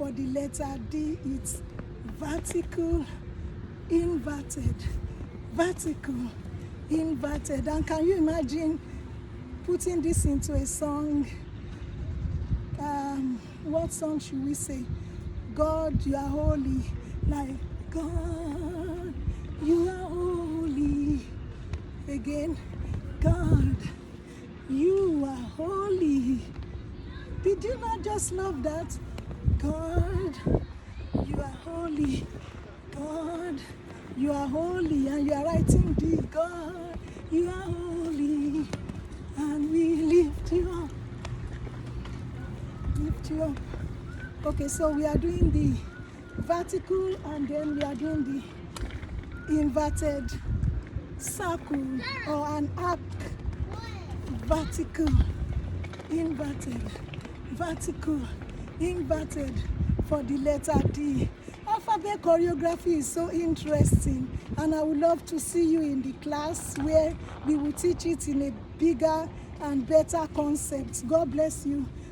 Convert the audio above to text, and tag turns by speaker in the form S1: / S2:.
S1: For the letter D, it's vertical, inverted, vertical, inverted. And can you imagine putting this into a song? What song should we say? God, you are holy. Like, God, you are holy. Again, God, you are holy. Did you not just love that? God, you are holy. God, you are holy. And you are writing D. God, you are holy. And we lift you up. Lift you up. Okay, so we are doing the vertical and then we are doing the inverted circle or an arc. Vertical, inverted, vertical, inverted for the letter D. Alphabet choreography is so interesting, and I would love to see you in the class where we will teach it in a bigger and better concept. God bless you.